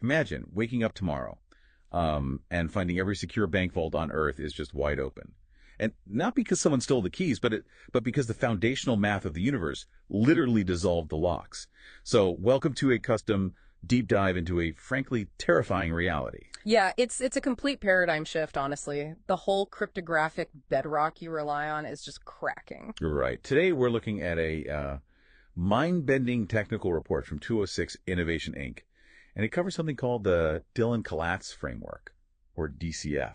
Imagine waking up tomorrow and finding every secure bank vault on Earth is just wide open. And not because someone stole the keys, but because the foundational math of the universe literally dissolved the locks. So welcome to a custom deep dive into a frankly terrifying reality. Yeah, it's a complete paradigm shift, honestly. The whole cryptographic bedrock you rely on is just cracking. You're right. Today we're looking at a mind-bending technical report from 206 Innovation Inc. And it covers something called the Dillon-Kalatz framework, or DCF.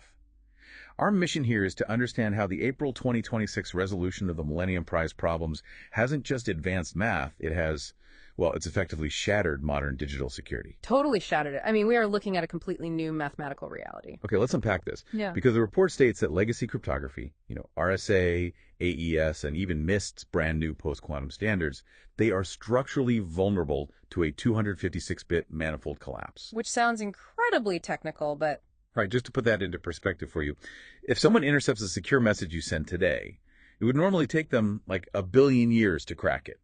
Our mission here is to understand how the April 2026 resolution of the Millennium Prize problems hasn't just advanced math, it has, well, it's effectively shattered modern digital security. Totally shattered it. I mean, we are looking at a completely new mathematical reality. Okay, let's unpack this. Yeah. Because the report states that legacy cryptography, RSA, AES, and even NIST's brand new post-quantum standards, they are structurally vulnerable to a 256-bit manifold collapse. Which sounds incredibly technical, but... Right, just to put that into perspective for you, if someone intercepts a secure message you send today, it would normally take them like 1 billion years to crack it.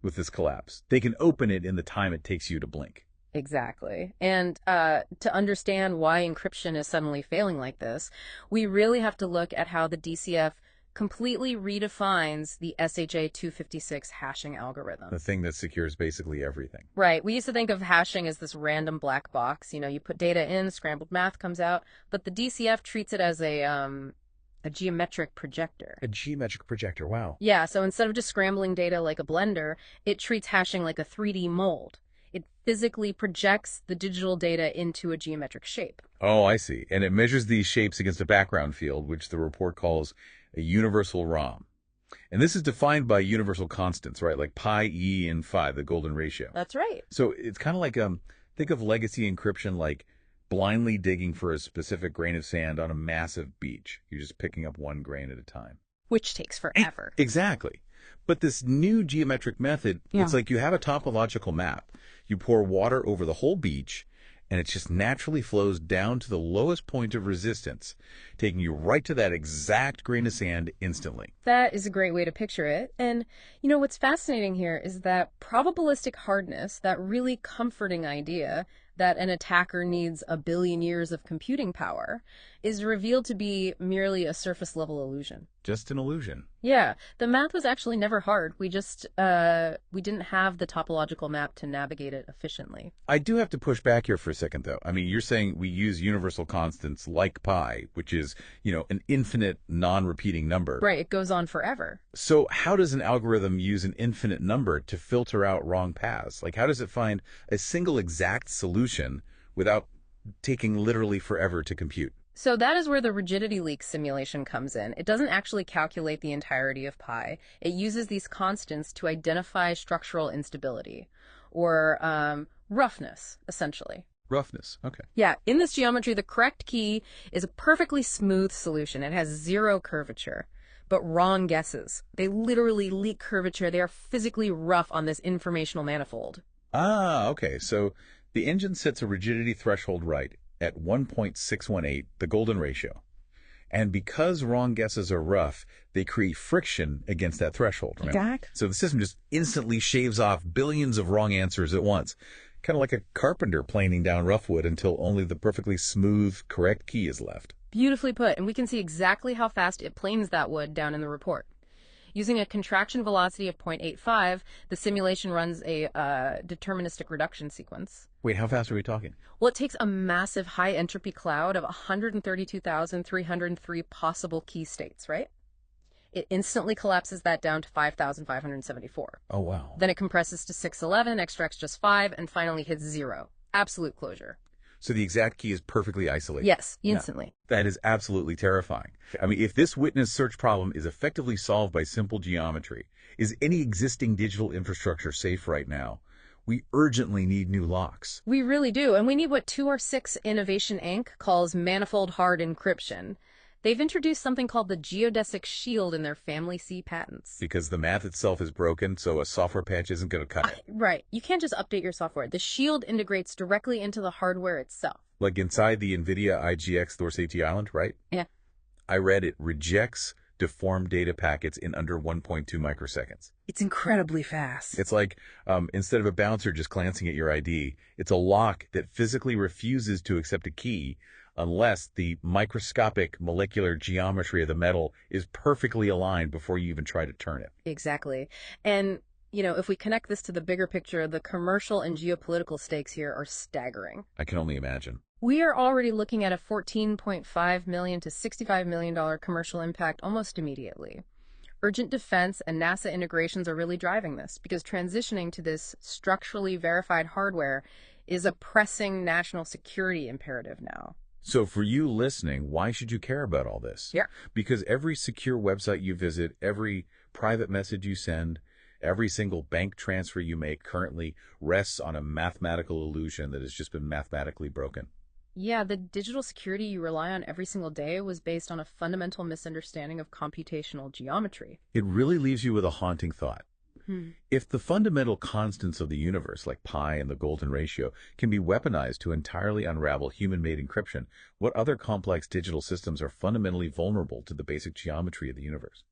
With this collapse, they can open it in the time it takes you to blink. Exactly. And to understand why encryption is suddenly failing like this, we really have to look at how the DCF completely redefines the SHA-256 hashing algorithm. The thing that secures basically everything. Right. We used to think of hashing as this random black box. You put data in, scrambled math comes out, but the DCF treats it as a geometric projector. A geometric projector, wow. Yeah, so instead of just scrambling data like a blender, it treats hashing like a 3D mold. It physically projects the digital data into a geometric shape. Oh, I see. And it measures these shapes against a background field, which the report calls a universal ROM. And this is defined by universal constants, right? Like pi, e, and phi, the golden ratio. That's right. So it's kind of like, think of legacy encryption like blindly digging for a specific grain of sand on a massive beach. You're just picking up one grain at a time. Which takes forever. Exactly. But this new geometric method, It's like you have a topological map. You pour water over the whole beach, and it just naturally flows down to the lowest point of resistance, taking you right to that exact grain of sand instantly. That is a great way to picture it. And, what's fascinating here is that probabilistic hardness, that really comforting idea that an attacker needs 1 billion years of computing power, is revealed to be merely a surface-level illusion. Just an illusion. Yeah, the math was actually never hard. We just, we didn't have the topological map to navigate it efficiently. I do have to push back here for a second, though. I mean, you're saying we use universal constants like pi, which is, an infinite non-repeating number. Right, it goes on forever. So how does an algorithm use an infinite number to filter out wrong paths? Like, how does it find a single exact solution without taking literally forever to compute? So that is where the rigidity leak simulation comes in. It doesn't actually calculate the entirety of pi. It uses these constants to identify structural instability, or roughness, essentially. Roughness, okay. Yeah, in this geometry, the correct key is a perfectly smooth solution. It has 0 curvature, but wrong guesses. They literally leak curvature. They are physically rough on this informational manifold. Ah, okay. So the engine sets a rigidity threshold right at 1.618, the golden ratio. And because wrong guesses are rough, they create friction against that threshold. Exactly. So the system just instantly shaves off billions of wrong answers at once. Kind of like a carpenter planing down rough wood until only the perfectly smooth, correct key is left. Beautifully put, and we can see exactly how fast it planes that wood down in the report. Using a contraction velocity of 0.85, the simulation runs a deterministic reduction sequence. Wait, how fast are we talking? Well, it takes a massive high-entropy cloud of 132,303 possible key states, right? It instantly collapses that down to 5,574. Oh, wow. Then it compresses to 611, extracts just 5, and finally hits 0. Absolute closure. So the exact key is perfectly isolated. Yes, instantly. Yeah, that is absolutely terrifying. I mean, if this witness search problem is effectively solved by simple geometry, is any existing digital infrastructure safe right now? We urgently need new locks. We really do, and we need what 206 Innovation Inc. calls manifold hard encryption. They've introduced something called the geodesic shield in their Family C patents. Because the math itself is broken, so a software patch isn't going to cut it. Right. You can't just update your software. The shield integrates directly into the hardware itself. Like inside the NVIDIA IGX Thorsati Island, right? Yeah. I read it rejects deformed data packets in under 1.2 microseconds. It's incredibly fast. It's like instead of a bouncer just glancing at your ID, it's a lock that physically refuses to accept a key unless the microscopic molecular geometry of the metal is perfectly aligned before you even try to turn it. Exactly. And, if we connect this to the bigger picture, the commercial and geopolitical stakes here are staggering. I can only imagine. We are already looking at a $14.5 million to $65 million commercial impact almost immediately. Urgent defense and NASA integrations are really driving this because transitioning to this structurally verified hardware is a pressing national security imperative now. So for you listening, why should you care about all this? Yeah. Because every secure website you visit, every private message you send, every single bank transfer you make currently rests on a mathematical illusion that has just been mathematically broken. Yeah, the digital security you rely on every single day was based on a fundamental misunderstanding of computational geometry. It really leaves you with a haunting thought. If the fundamental constants of the universe, like pi and the golden ratio, can be weaponized to entirely unravel human-made encryption, what other complex digital systems are fundamentally vulnerable to the basic geometry of the universe?